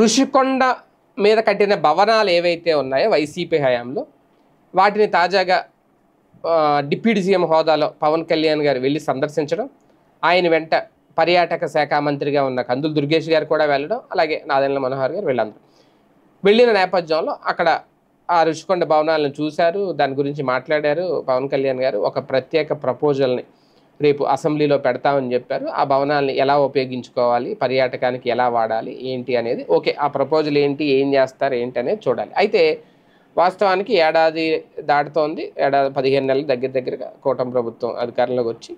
ఋషికొండ మీద కట్టిన భవనాలు ఏవైతే ఉన్నాయో వైసీపీ హయాంలో వాటిని తాజాగా డిప్యూటీ సీఎం హోదాలో పవన్ కళ్యాణ్ గారు వెళ్ళి సందర్శించడం, ఆయన వెంట పర్యాటక శాఖ మంత్రిగా ఉన్న కందుల దుర్గేష్ గారు కూడా వెళ్ళడం, అలాగే నాదెండ్ల మనోహర్ గారు వీళ్ళందరూ వెళ్ళిన నేపథ్యంలో అక్కడ ఆ ఋషికొండ భవనాలను చూశారు, దాని గురించి మాట్లాడారు. పవన్ కళ్యాణ్ గారు ఒక ప్రత్యేక ప్రపోజల్ని రేపు అసెంబ్లీలో పెడతామని చెప్పారు. ఆ భవనాలను ఎలా ఉపయోగించుకోవాలి, పర్యాటకానికి ఎలా వాడాలి ఏంటి అనేది ఓకే, ఆ ప్రపోజల్ ఏంటి, ఏం చేస్తారు ఏంటి అనేది చూడాలి. అయితే వాస్తవానికి ఏడాది దాటుతోంది, ఏడాది 15 నెలలు దగ్గరగా కూటమి ప్రభుత్వం అధికారంలోకి వచ్చి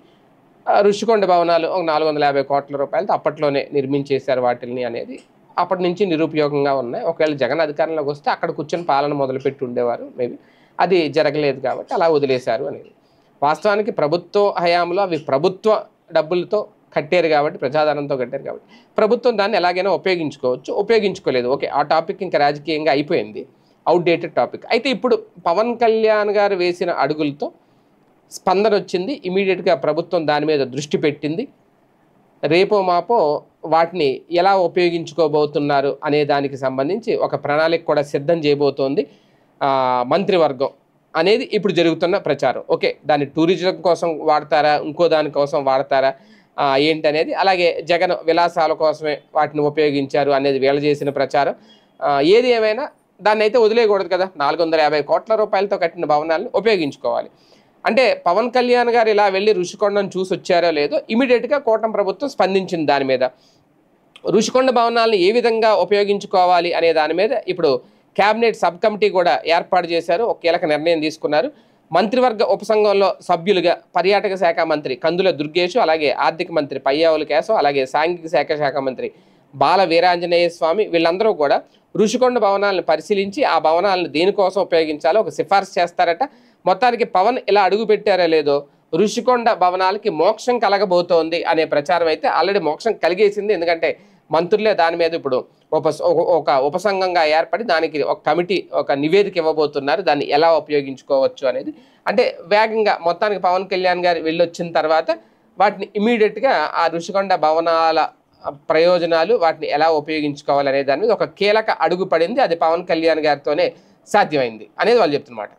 ఋషికొండ భవనాలు ఒక 450 కోట్ల రూపాయలతో అప్పట్లోనే నిర్మించేశారు వాటిని అనేది అప్పటి నుంచి నిరుపయోగంగా ఉన్నాయి. ఒకవేళ జగన్ అధికారంలోకి వస్తే అక్కడ కూర్చొని పాలన మొదలుపెట్టి ఉండేవారు, మేబీ అది జరగలేదు కాబట్టి అలా వదిలేశారు అనేది. వాస్తవానికి ప్రభుత్వ హయాంలో అవి ప్రభుత్వ డబ్బులతో కట్టారు కాబట్టి, ప్రజాధనంతో కట్టారు కాబట్టి ప్రభుత్వం దాన్ని ఎలాగైనా ఉపయోగించుకోవచ్చు. ఉపయోగించుకోలేదు, ఓకే, ఆ టాపిక్ ఇంకా రాజకీయంగా అయిపోయింది, అవుట్డేటెడ్ టాపిక్. అయితే ఇప్పుడు పవన్ కళ్యాణ్ గారు వేసిన అడుగులతో స్పందన వచ్చింది. ఇమీడియట్గా ప్రభుత్వం దాని మీద దృష్టి పెట్టింది. రేపో మాపో వాటిని ఎలా ఉపయోగించుకోబోతున్నారు అనే దానికి సంబంధించి ఒక ప్రణాళిక కూడా సిద్ధం చేయబోతోంది మంత్రివర్గం అనేది ఇప్పుడు జరుగుతున్న ప్రచారం. ఓకే, దాన్ని టూరిజం కోసం వాడతారా, ఇంకో దానికోసం వాడతారా ఏంటనేది, అలాగే జగన్ విలాసాల కోసమే వాటిని ఉపయోగించారు అనేది వీళ్ళ చేసిన ప్రచారం. ఏది ఏమైనా దాన్ని అయితే వదిలేయకూడదు కదా. 450 కోట్ల రూపాయలతో కట్టిన భవనాలను ఉపయోగించుకోవాలి. అంటే పవన్ కళ్యాణ్ గారు ఇలా వెళ్ళి ఋషికొండను చూసి వచ్చారో లేదో ఇమీడియట్గా కూటమి ప్రభుత్వం స్పందించింది దాని మీద. ఋషికొండ భవనాలను ఏ విధంగా ఉపయోగించుకోవాలి అనే దాని మీద ఇప్పుడు క్యాబినెట్ సబ్ కమిటీ కూడా ఏర్పాటు చేశారు, ఒక కీలక నిర్ణయం తీసుకున్నారు. మంత్రివర్గ ఉపసంఘంలో సభ్యులుగా పర్యాటక శాఖ మంత్రి కందుల దుర్గేష్, అలాగే ఆర్థిక మంత్రి పయ్యావుల కేశవ్, అలాగే సాంఘిక శాఖ మంత్రి బాల వీరాంజనేయ స్వామి వీళ్ళందరూ కూడా ఋషికొండ భవనాలను పరిశీలించి ఆ భవనాలను దేనికోసం ఉపయోగించాలో ఒక సిఫార్సు చేస్తారట. మొత్తానికి పవన్ ఇలా అడుగు పెట్టారో లేదో ఋషికొండ భవనాలకి మోక్షం కలగబోతోంది అనే ప్రచారం అయితే ఆల్రెడీ మోక్షం కలిగేసింది. ఎందుకంటే మంత్రులే దాని మీద ఇప్పుడు ఒక ఉపసంఘంగా ఏర్పడి దానికి ఒక కమిటీ ఒక నివేదిక ఇవ్వబోతున్నారు, దాన్ని ఎలా ఉపయోగించుకోవచ్చు అనేది. అంటే వేగంగా మొత్తానికి పవన్ కళ్యాణ్ గారు వెళ్ళొచ్చిన తర్వాత వాటిని ఇమీడియట్గా ఆ ఋషికొండ భవనాల ప్రయోజనాలు వాటిని ఎలా ఉపయోగించుకోవాలనే దాని మీద ఒక కీలక అడుగు పడింది. అది పవన్ కళ్యాణ్ గారితోనే సాధ్యమైంది అనేది వాళ్ళు చెప్తున్నమాట.